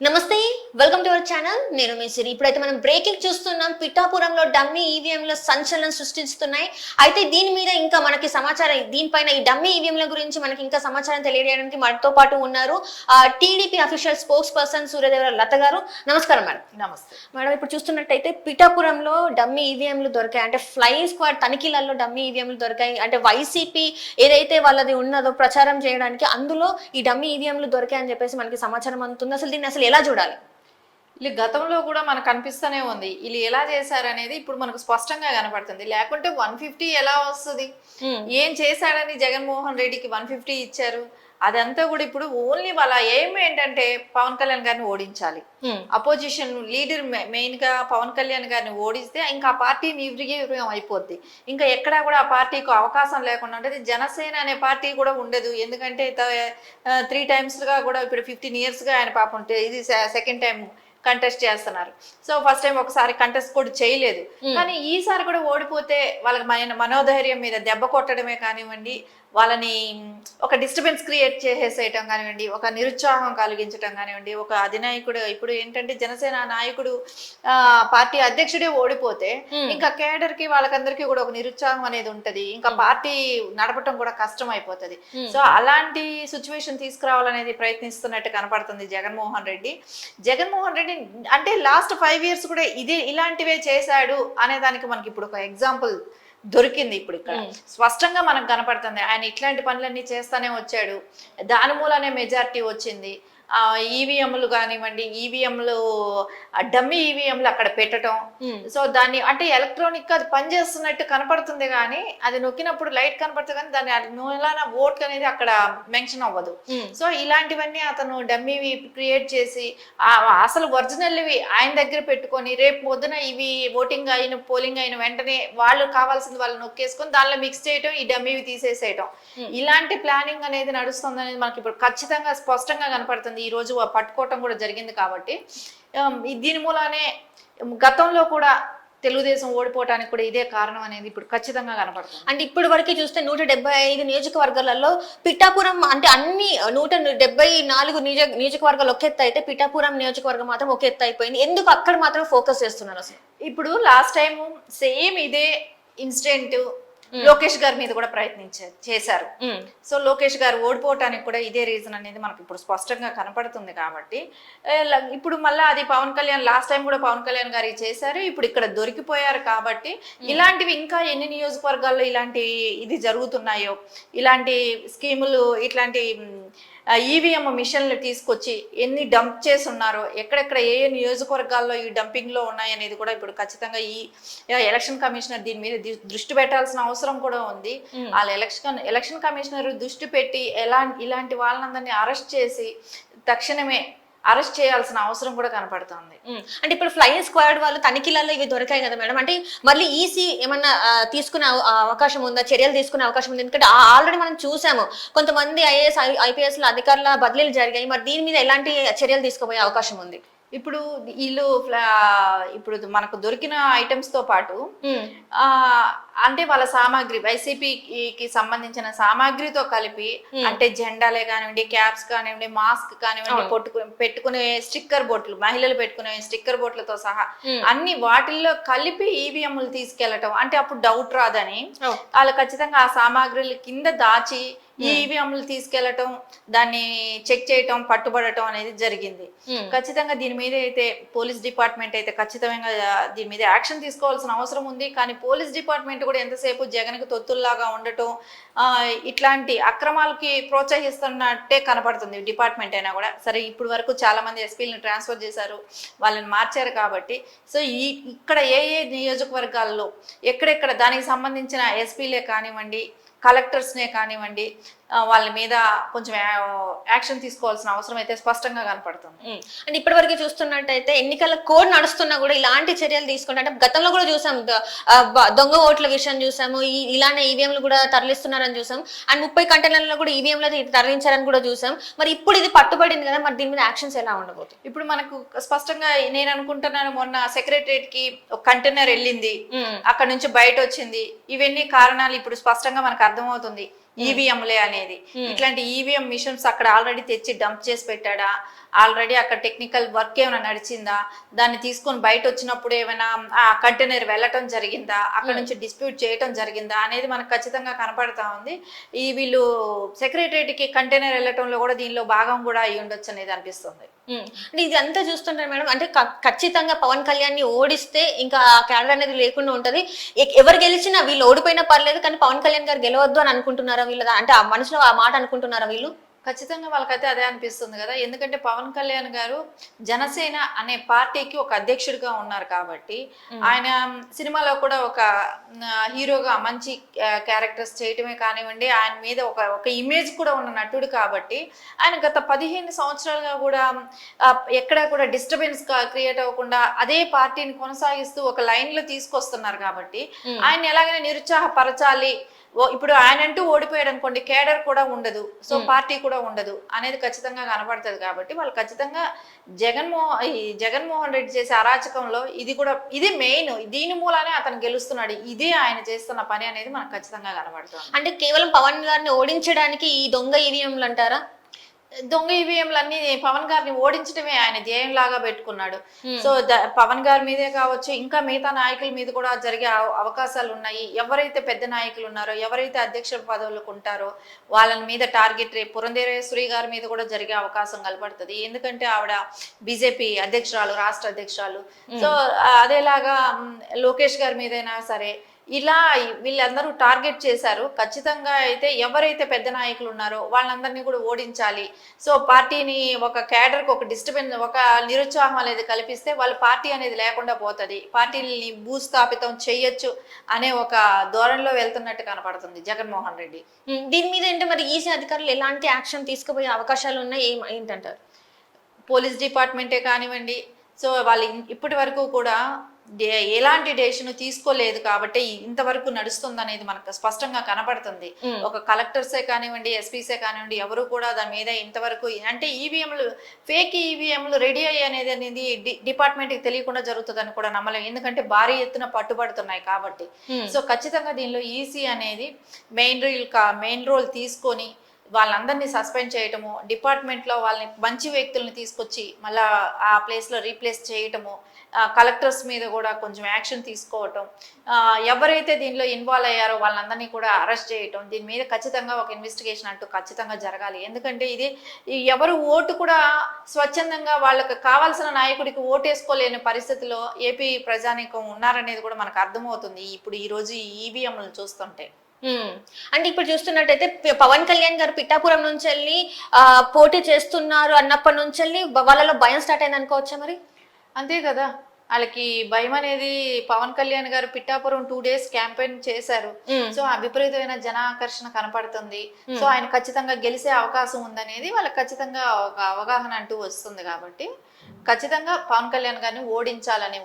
నమస్తే, welcome to our channel. నేను మీ సిరి. ఇప్పుడైతే మనం బ్రేకింగ్ చూస్తున్నాం. పిఠాపురంలో డమ్మీ ఈవీఎంల సంచలనం సృష్టిస్తున్నాయి. అయితే దీని మీద ఇంకా మనకి సమాచారం, దీనిపైన ఈ డమ్మీ ఈవీఎంల గురించి మనకి ఇంకా సమాచారం తెలియజేయడానికి మనతో పాటు ఉన్నారు TDP official spokesperson Suryadevara Latha garu. నమస్కారం మేడం. నమస్తే మేడం, ఇప్పుడు చూస్తున్నట్టయితే పిఠాపురంలో డమ్మీ ఈవీఎంలు దొరికాయి. అంటే ఫ్లయింగ్ స్క్వాడ్ తనిఖీలలో డమ్మీ ఈవీఎంలు దొరికాయి. అంటే వైసీపీ ఏదైతే వాళ్ళది ఉన్నదో ప్రచారం చేయడానికి అందులో ఈ డమ్మీ ఈవీఎంలు దొరికాయి అని చెప్పేసి మనకి సమాచారం అందుతుంది. అసలు దీన్ని ఎలా చూడాలి? వీళ్ళు గతంలో కూడా మనకు అనిపిస్తూనే ఉంది, వీళ్ళు ఎలా చేశారనేది ఇప్పుడు మనకు స్పష్టంగా కనపడుతుంది. లేకుంటే 150 ఎలా వస్తుంది? ఏం చేశాడని జగన్మోహన్ రెడ్డికి 150 ఇచ్చారు? అదంతా కూడా ఇప్పుడు ఓన్లీ వాళ్ళ ఎయిమ్ ఏంటంటే పవన్ కళ్యాణ్ గారిని ఓడించాలి. అపోజిషన్ లీడర్ మెయిన్ గా పవన్ కళ్యాణ్ గారిని ఓడిస్తే ఇంకా ఆ పార్టీ నిర్వీర్యం అయిపోద్ది. ఇంకా ఎక్కడా కూడా ఆ పార్టీకి అవకాశం లేకుండా ఉంటుంది. జనసేన అనే పార్టీ కూడా ఉండదు. ఎందుకంటే 3 times గా కూడా ఇప్పుడు 15 years గా ఆయన పాపం ఇది సెకండ్ టైం కంటెస్ట్ చేస్తున్నారు. సో ఫస్ట్ టైం ఒకసారి కంటెస్ట్ కూడా చేయలేదు, కానీ ఈసారి కూడా ఓడిపోతే వాళ్ళకి మనోధైర్యం మీద దెబ్బ కొట్టడమే కానివ్వండి, వాళ్ళని ఒక డిస్టర్బెన్స్ క్రియేట్ చేసేసేయటం కానివ్వండి, ఒక నిరుత్సాహం కలిగించడం కానివ్వండి. ఒక అధినాయకుడు ఇప్పుడు ఏంటంటే జనసేన నాయకుడు పార్టీ అధ్యక్షుడే ఓడిపోతే ఇంకా కేడర్ కి వాళ్ళకందరికీ కూడా ఒక నిరుత్సాహం అనేది ఉంటది. ఇంకా పార్టీ నడపటం కూడా కష్టం అయిపోతుంది. సో అలాంటి సిచ్యువేషన్ తీసుకురావాలనేది ప్రయత్నిస్తున్నట్టు కనపడుతుంది జగన్మోహన్ రెడ్డి. జగన్మోహన్ రెడ్డి అంటే లాస్ట్ 5 years కూడా ఇలాంటివే చేశాడు అనే దానికి మనకి ఇప్పుడు ఒక ఎగ్జాంపుల్ దొరికింది. ఇప్పుడు ఇక్కడ స్పష్టంగా మనకు కనపడుతుంది ఆయన ఇట్లాంటి పనులన్నీ చేస్తానే వచ్చాడు. దాని మూలనే మెజారిటీ వచ్చింది. ఈవీఎంలు కానివ్వండి, ఈవీఎంలు డమ్మీ ఈవీఎంలు అక్కడ పెట్టడం. సో దాన్ని అంటే ఎలక్ట్రానిక్ అది పనిచేస్తున్నట్టు కనపడుతుంది, కానీ అది నొక్కినప్పుడు లైట్ కనపడుతుంది, కానీ దాని మూలాన ఓట్ అనేది అక్కడ మెన్షన్ అవ్వదు. సో ఇలాంటివన్నీ అతను డమ్మీ క్రియేట్ చేసి అసలు ఒరిజినల్వి ఆయన దగ్గర పెట్టుకొని రేపు పొద్దున ఇవి ఓటింగ్ అయిన పోలింగ్ అయిన వెంటనే వాళ్ళు కావాల్సింది వాళ్ళు నొక్కేసుకొని దానిలో మిక్స్ చేయటం, ఈ డమ్మీవి తీసేసేయటం, ఇలాంటి ప్లానింగ్ అనేది నడుస్తుంది అనేది మనకి ఇప్పుడు ఖచ్చితంగా స్పష్టంగా కనపడుతుంది. ఈ రోజు పట్టుకోవటం కూడా జరిగింది. కాబట్టి దీని మూలానే గతంలో కూడా తెలుగుదేశం ఓడిపోవటానికి కూడా ఇదే కారణం అనేది ఇప్పుడు ఖచ్చితంగా కనపడుతుంది. అంటే ఇప్పటి వరకు చూస్తే 175 నియోజకవర్గాలలో పిఠాపురం అంటే అన్ని 174 నియోజకవర్గాలు ఒక ఎత్తు అయితే పిఠాపురం నియోజకవర్గం మాత్రం ఒక ఎత్తు అయిపోయింది. ఎందుకు అక్కడ మాత్రం ఫోకస్ చేస్తున్నారు? అసలు ఇప్పుడు లాస్ట్ టైం సేమ్ ఇదే ఇన్సిడెంట్ లోకేష్ గారి మీద కూడా చేశారు. సో లోకేష్ గారు ఓడిపోవటానికి కూడా ఇదే రీజన్ అనేది మనకి ఇప్పుడు స్పష్టంగా కనపడుతుంది. కాబట్టి ఇప్పుడు మళ్ళీ అది పవన్ కళ్యాణ్ లాస్ట్ టైం కూడా పవన్ కళ్యాణ్ గారు చేశారు, ఇప్పుడు ఇక్కడ దొరికిపోయారు. కాబట్టి ఇలాంటివి ఇంకా ఎన్ని నియోజకవర్గాల్లో ఇలాంటి ఇది జరుగుతున్నాయో, ఇలాంటి స్కీములు, ఇట్లాంటి ఈవీఎం మిషన్లు తీసుకొచ్చి ఎన్ని డంప్ చేసి ఉన్నారో, ఎక్కడెక్కడ ఏ నియోజకవర్గాల్లో ఈ డంపింగ్ లో ఉన్నాయనేది కూడా ఇప్పుడు ఖచ్చితంగా ఈ ఎలక్షన్ కమిషనర్ దీని మీద దృష్టి పెట్టాల్సిన అవసరం కూడా ఉంది. వాళ్ళ ఎలక్షన్ కమిషనర్ దృష్టి పెట్టి ఇలాంటి వాళ్ళందరినీ అరెస్ట్ చేసి తక్షణమే అరెస్ట్ చేయాల్సిన అవసరం కూడా కనపడుతుంది. అంటే ఇప్పుడు ఫ్లయింగ్ స్క్వాడ్ వాళ్ళు తనిఖీలలో ఇవి దొరికాయి కదా మేడం, అంటే మళ్ళీ ఈసీ ఏమన్నా తీసుకునే అవకాశం ఉందా, చర్యలు తీసుకునే అవకాశం ఉంది? ఎందుకంటే ఆల్రెడీ మనం చూసాము కొంతమంది ఐఏఎస్ ఐపీఎస్ అధికారుల బదిలీలు జరిగాయి. మరి దీని మీద ఎలాంటి చర్యలు తీసుకోబోయే అవకాశం ఉంది? ఇప్పుడు వీళ్ళు ఇప్పుడు మనకు దొరికిన ఐటమ్స్ తో పాటు అంటే వాళ్ళ సామాగ్రి వైసీపీకి సంబంధించిన సామాగ్రితో కలిపి, అంటే జెండాలే కానివ్వండి, క్యాప్స్ కానివ్వండి, మాస్క్ కానివ్వండి, పెట్టుకునే స్టిక్కర్ బోట్లు, మహిళలు పెట్టుకునే స్టిక్కర్ బోట్లతో సహా అన్ని వాటిల్లో కలిపి ఈవీఎంలు తీసుకెళ్లటం. అంటే అప్పుడు డౌట్ రాదని వాళ్ళు ఖచ్చితంగా ఆ సామాగ్రిల కింద దాచి ఈవీఎంలు తీసుకెళ్లటం, దాన్ని చెక్ చేయటం, పట్టుబడటం అనేది జరిగింది. ఖచ్చితంగా దీని మీద అయితే పోలీస్ డిపార్ట్మెంట్ అయితే ఖచ్చితంగా దీని మీద యాక్షన్ తీసుకోవాల్సిన అవసరం ఉంది. కానీ పోలీస్ డిపార్ట్మెంట్ కూడా ఎంతసేపు జగన్కి తొత్తుల్లాగా ఉండటం, ఇట్లాంటి అక్రమాలకి ప్రోత్సహిస్తున్నట్టే కనపడుతుంది డిపార్ట్మెంట్ అయినా కూడా. సరే, ఇప్పుడు వరకు చాలా మంది ఎస్పీలను ట్రాన్స్ఫర్ చేశారు, వాళ్ళని మార్చారు. కాబట్టి సో ఇక్కడ ఏ నియోజకవర్గాల్లో ఎక్కడెక్కడ దానికి సంబంధించిన ఎస్పీలే కానివ్వండి, కలెక్టర్స్నే కానివ్వండి, వాళ్ళ మీద కొంచెం యాక్షన్ తీసుకోవాల్సిన అవసరం అయితే స్పష్టంగా కనపడుతుంది. అంటే ఇప్పటి వరకు చూస్తున్నట్టయితే ఎన్నికల కోడ్ నడుస్తున్నా కూడా ఇలాంటి చర్యలు తీసుకుంటే, అంటే గతంలో కూడా చూసాం దొంగ ఓట్ల విషయం చూసాము, ఇలానే ఈవీఎంలు కూడా తరలిస్తున్నారని చూసాం, అండ్ 30 కంటైనర్లలో కూడా ఈవీఎంలు తరలించారని కూడా చూసాం. మరి ఇప్పుడు ఇది పట్టుబడింది కదా, మరి దీని మీద యాక్షన్స్ ఎలా ఉండబోతుంది? ఇప్పుడు మనకు స్పష్టంగా నేను అనుకుంటున్నాను, మొన్న సెక్రటరియట్ కి ఒక కంటైనర్ వెళ్ళింది, అక్కడ నుంచి బయట వచ్చింది. ఇవన్నీ కారణాలు ఇప్పుడు స్పష్టంగా మనకు అర్థమవుతుంది. ఈవీఎంలే అనేది. ఇట్లాంటి ఈవీఎం మిషన్స్ అక్కడ ఆల్రెడీ తెచ్చి డంప్ చేసి పెట్టాడా, ఆల్రెడీ అక్కడ టెక్నికల్ వర్క్ ఏమైనా నడిచిందా, దాన్ని తీసుకొని బయట వచ్చినప్పుడు ఏమైనా ఆ కంటైనర్ వెళ్ళటం జరిగిందా, అక్కడ నుంచి డిస్ప్యూట్ చేయటం జరిగిందా అనేది మనకు ఖచ్చితంగా కనపడతా ఉంది. ఈ వీళ్ళు సెక్రటరియట్కి కంటైనర్ వెళ్ళటంలో కూడా దీనిలో భాగం కూడా అయి ఉండొచ్చు అనేది అనిపిస్తుంది. అంటే ఇది అంతా చూస్తుంటారు మేడం, అంటే ఖచ్చితంగా పవన్ కళ్యాణ్ ని ఓడిస్తే ఇంకా క్యాడర్ అనేది లేకుండా ఉంటది. ఎవరు గెలిచినా వీళ్ళు ఓడిపోయినా పర్లేదు, కానీ పవన్ కళ్యాణ్ గారు గెలవద్దు అని అనుకుంటున్నారా వీళ్ళు? అంటే ఆ మనసులో ఆ మాట అనుకుంటున్నారా వీళ్ళు? ఖచ్చితంగా వాళ్ళకైతే అదే అనిపిస్తుంది కదా. ఎందుకంటే పవన్ కళ్యాణ్ గారు జనసేన అనే పార్టీకి ఒక అధ్యక్షుడిగా ఉన్నారు కాబట్టి, ఆయన సినిమాలో కూడా ఒక హీరోగా మంచి క్యారెక్టర్స్ చేయటమే కానివ్వండి, ఆయన మీద ఒక ఇమేజ్ కూడా ఉన్న నటుడు కాబట్టి, ఆయన గత 15 సంవత్సరాలుగా కూడా ఎక్కడ కూడా డిస్టర్బెన్స్ క్రియేట్ అవ్వకుండా అదే పార్టీని కొనసాగిస్తూ ఒక లైన్ లో తీసుకొస్తున్నారు కాబట్టి, ఆయన ఎలాగైనా నిరుత్సాహపరచాలి. ఇప్పుడు ఆయన అంటూ ఓడిపోయాడు అనుకోండి, కేడర్ కూడా ఉండదు, సో పార్టీ కూడా ఉండదు అనేది ఖచ్చితంగా కనపడుతుంది. కాబట్టి వాళ్ళు ఖచ్చితంగా జగన్మోహన్ రెడ్డి చేసే అరాచకంలో ఇది మెయిన్, దీని మూలానే అతను గెలుస్తున్నాడు, ఇదే ఆయన చేస్తున్న పని అనేది మనకు ఖచ్చితంగా కనబడుతుంది. అంటే కేవలం పవన్ గారిని ఓడించడానికి ఈ దొంగ ఈవీఎంలు అంటారా? దొంగ ఈవీఎంలన్నీ పవన్ గారిని ఓడించడమే ఆయన ధ్యేయం లాగా పెట్టుకున్నాడు. సో పవన్ గారి మీదే కావచ్చు, ఇంకా మిగతా నాయకుల మీద కూడా జరిగే అవకాశాలు ఉన్నాయి. ఎవరైతే పెద్ద నాయకులు ఉన్నారో, ఎవరైతే అధ్యక్ష పదవులకు ఉంటారో వాళ్ళ మీద టార్గెట్ పురంధేశ్వరి గారి మీద కూడా జరిగే అవకాశం కనపడుతుంది. ఎందుకంటే ఆవిడ బీజేపీ అధ్యక్షురాలు, రాష్ట్ర అధ్యక్షురాలు. సో అదేలాగా లోకేష్ గారి మీదైనా సరే ఇలా వీళ్ళందరూ టార్గెట్ చేశారు. ఖచ్చితంగా అయితే ఎవరైతే పెద్ద నాయకులు ఉన్నారో వాళ్ళందరినీ కూడా ఓడించాలి. సో పార్టీని ఒక క్యాడర్కి ఒక డిస్టర్బెన్స్, ఒక నిరుత్సాహం అనేది కల్పిస్తే వాళ్ళ పార్టీ అనేది లేకుండా పోతుంది, పార్టీని భూస్థాపితం చేయొచ్చు అనే ఒక ధోరణిలో వెళ్తున్నట్టు కనపడుతుంది జగన్మోహన్ రెడ్డి. దీని మీద ఏంటంటే మరి ఈసీ అధికారులు ఎలాంటి యాక్షన్ తీసుకుపోయే అవకాశాలు ఉన్నాయి ఏంటంటారు? పోలీస్ డిపార్ట్మెంటే కానివ్వండి, సో వాళ్ళు ఇప్పటి వరకు కూడా ఎలాంటి డెసిషన్ తీసుకోలేదు కాబట్టి ఇంతవరకు నడుస్తుంది అనేది మనకు స్పష్టంగా కనపడుతుంది. ఒక కలెక్టర్సే కానివ్వండి, ఎస్పీసే కానివ్వండి, ఎవరు కూడా దాని మీద ఇంతవరకు, అంటే ఈవీఎంలు ఫేక్ ఈవీఎంలు రెడీ అనేది డిపార్ట్మెంట్కి తెలియకుండా జరుగుతుందని కూడా నమ్మలేము. ఎందుకంటే భారీ ఎత్తున పట్టుబడుతున్నాయి కాబట్టి. సో ఖచ్చితంగా దీనిలో ఈసీ అనేది మెయిన్ రోల్ తీసుకొని వాళ్ళందరినీ సస్పెండ్ చేయటము, డిపార్ట్మెంట్లో వాళ్ళని మంచి వ్యక్తుల్ని తీసుకొచ్చి మళ్ళీ ఆ ప్లేస్లో రీప్లేస్ చేయటము, కలెక్టర్స్ మీద కూడా కొంచెం యాక్షన్ తీసుకోవటం, ఎవరైతే దీనిలో ఇన్వాల్వ్ అయ్యారో వాళ్ళందరినీ కూడా అరెస్ట్ చేయటం, దీని మీద ఖచ్చితంగా ఒక ఇన్వెస్టిగేషన్ అంటూ ఖచ్చితంగా జరగాలి. ఎందుకంటే ఇది ఎవరు ఓటు కూడా స్వచ్ఛందంగా వాళ్ళకి కావాల్సిన నాయకుడికి ఓటేసుకోలేని పరిస్థితిలో ఏపీ ప్రజానీకం ఉన్నారనేది కూడా మనకు అర్థమవుతుంది ఇప్పుడు ఈరోజు ఈ ఈవీఎంలను చూస్తుంటే. అంటే ఇప్పుడు చూస్తున్నట్టయితే పవన్ కళ్యాణ్ గారు పిఠాపురం నుంచి వెళ్ళి పోటీ చేస్తున్నారు అన్నప్పటి నుంచి వెళ్ళి వాళ్ళలో భయం స్టార్ట్ అయింది అనుకోవచ్చా మరి? అంతే కదా, వాళ్ళకి భయం అనేది. పవన్ కళ్యాణ్ గారు పిఠాపురం 2 days క్యాంపెయిన్ చేశారు. సో ఆ విపరీతమైన జనాకర్షణ కనపడుతుంది. సో ఆయన ఖచ్చితంగా గెలిచే అవకాశం ఉందనేది వాళ్ళకి ఖచ్చితంగా ఒక అవగాహన అంటూ వస్తుంది. కాబట్టి ఖచ్చితంగా పవన్ కళ్యాణ్ గారిని ఓడించాలనే